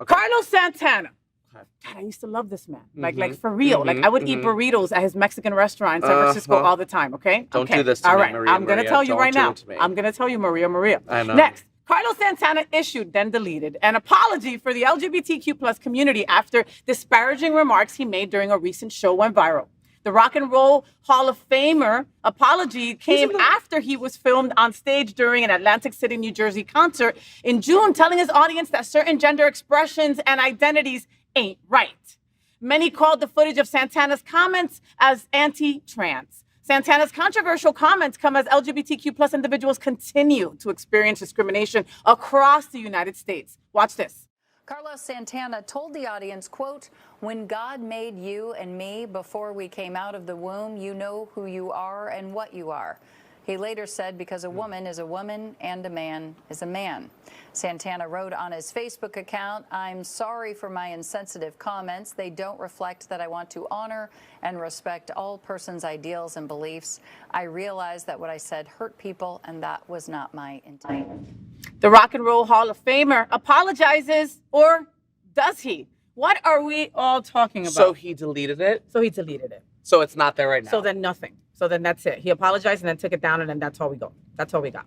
Okay. Carlos Santana. Okay. God, I used to love this man. Like for real. Like I would eat burritos at his Mexican restaurant in San Francisco all the time. Okay. Don't do this to all me, right. Maria. I'm gonna tell you Don't right do now. it to me. I'm gonna tell you, Maria. I know. Next, Carlos Santana issued, then deleted, an apology for the LGBTQ plus community after disparaging remarks he made during a recent show went viral. The Rock and Roll Hall of Famer apology came after he was filmed on stage during an Atlantic City, New Jersey concert in June, telling his audience that certain gender expressions and identities ain't right. Many called the footage of Santana's comments as anti-trans. Santana's controversial comments come as LGBTQ plus individuals continue to experience discrimination across the United States. Watch this. Carlos Santana told the audience, quote, "When God made you and me before we came out of the womb, you know who you are and what you are." He later said, because a woman is a woman and a man is a man. Santana wrote on his Facebook account, "I'm sorry for my insensitive comments. They don't reflect that I want to honor and respect all persons' ideals and beliefs. I realize that what I said hurt people, and that was not my intent." The Rock and Roll Hall of Famer apologizes, or does he? What are we all talking about? So he deleted it? So he deleted it. So it's not there right now? So then nothing. So then that's it. He apologized and then took it down, and then that's all we go. That's all we got.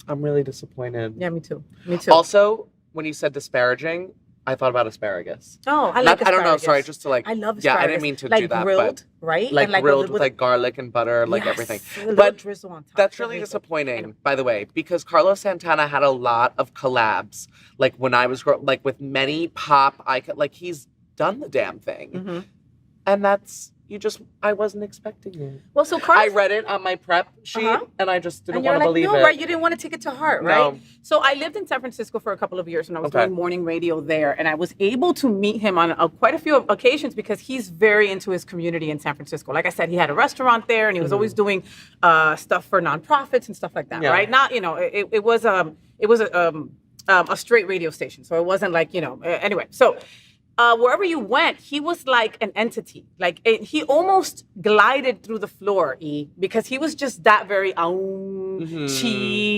I'm really disappointed. Yeah, me too. Me too. Also, when you said disparaging, I thought about asparagus. Oh, I like asparagus. I don't know, sorry, just to like... I love asparagus. Yeah, I didn't mean to like do that, grilled, but... right? Like and grilled with like garlic and butter, like yes, everything. A little But drizzle on top. that's really disappointing, by the way, because Carlos Santana had a lot of collabs, like when I was like with many pop icons, like he's done the damn thing. Mm-hmm. And that's... I wasn't expecting it. Well, so Carlos... I read it on my prep sheet, and I just didn't want to believe no, it. Right? You didn't want to take it to heart, right? No. So I lived in San Francisco for a couple of years, and I was doing morning radio there, and I was able to meet him on quite a few occasions because he's very into his community in San Francisco. Like I said, he had a restaurant there, and he was always doing stuff for nonprofits and stuff like that, right? Not, it was a straight radio station, so it wasn't like, anyway. So wherever you went, he was like an entity. Like he almost glided through the floor, because he was just that very chi,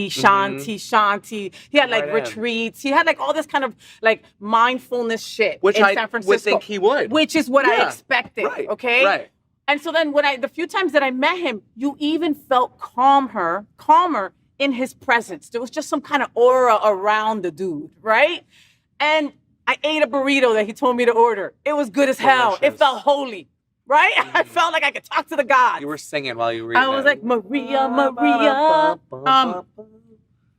shanti. He had like retreats. He had like all this kind of like mindfulness shit Which in I San Francisco. would think he would. Which is what I expected. Right. Okay. Right. And so then the few times that I met him, you even felt calmer in his presence. There was just some kind of aura around the dude, right? And I ate a burrito that he told me to order. It was good as hell. It felt holy, right? I felt like I could talk to the gods. You were singing while you were eating. I was like, Maria.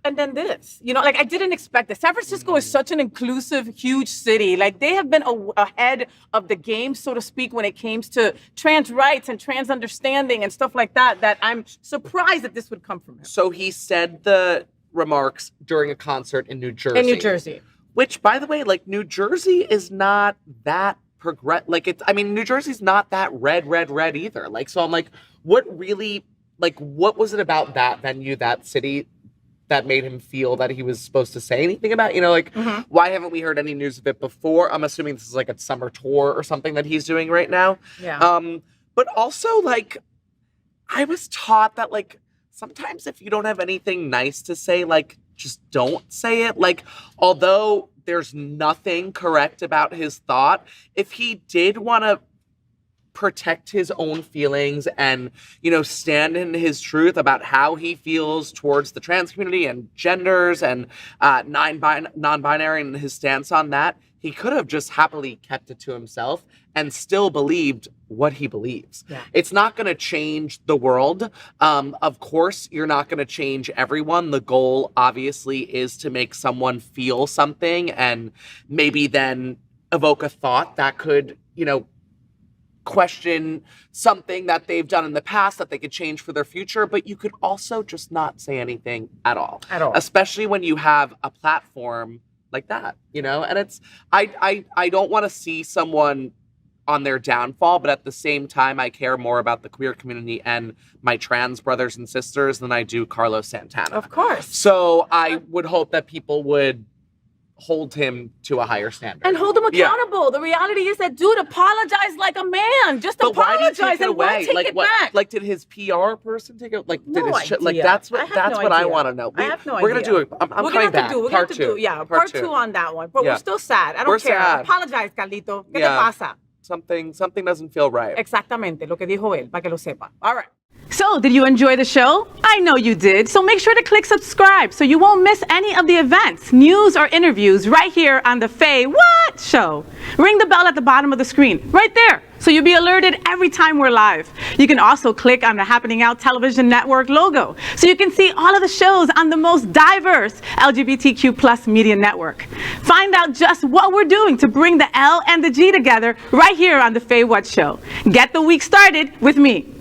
And then this, like I didn't expect this. San Francisco is such an inclusive, huge city. Like they have been ahead of the game, so to speak, when it comes to trans rights and trans understanding and stuff like that, that I'm surprised that this would come from him. So he said the remarks during a concert in New Jersey. In New Jersey. Which, by the way, like New Jersey is not that New Jersey's not that red either. Like, so I'm like, what was it about that venue, that city, that made him feel that he was supposed to say anything about, why haven't we heard any news of it before? I'm assuming this is like a summer tour or something that he's doing right now. Yeah. But also, like, I was taught that, like, sometimes if you don't have anything nice to say, like, just don't say it. Like, although there's nothing correct about his thought, if he did want to protect his own feelings and, stand in his truth about how he feels towards the trans community and genders and non-binary and his stance on that, he could have just happily kept it to himself and still believed what he believes. Yeah. It's not going to change the world. Of course, you're not going to change everyone. The goal, obviously, is to make someone feel something and maybe then evoke a thought that could, question something that they've done in the past that they could change for their future. But you could also just not say anything at all. At all. Especially when you have a platform like that, and it's, I don't want to see someone on their downfall, but at the same time, I care more about the queer community and my trans brothers and sisters than I do Carlos Santana. Of course. So I would hope that people would hold him to a higher standard. And hold him accountable. The reality is that, dude, apologize like a man. Just but why do you apologize take it and away? we'll take Like it what? back. Like did his PR person take it? Like did No his like idea. that's I what have no I idea. want to know. I have no We're idea. gonna do it. I'm coming back. We're Part gonna two. yeah, part two on that one. But we're still sad. I don't We're care. sad. Apologize, Carlito. ¿Qué te Yeah. pasa? Something doesn't feel right. Exactamente, lo que dijo él, para que lo sepa. All right. So, did you enjoy the show? I know you did. So make sure to click subscribe so you won't miss any of the events, news, or interviews right here on the Faye What Show. Ring the bell at the bottom of the screen, right there, so you'll be alerted every time we're live. You can also click on the Happening Out Television Network logo so you can see all of the shows on the most diverse LGBTQ plus media network. Find out just what we're doing to bring the L and the G together right here on the Faye What Show. Get the week started with me.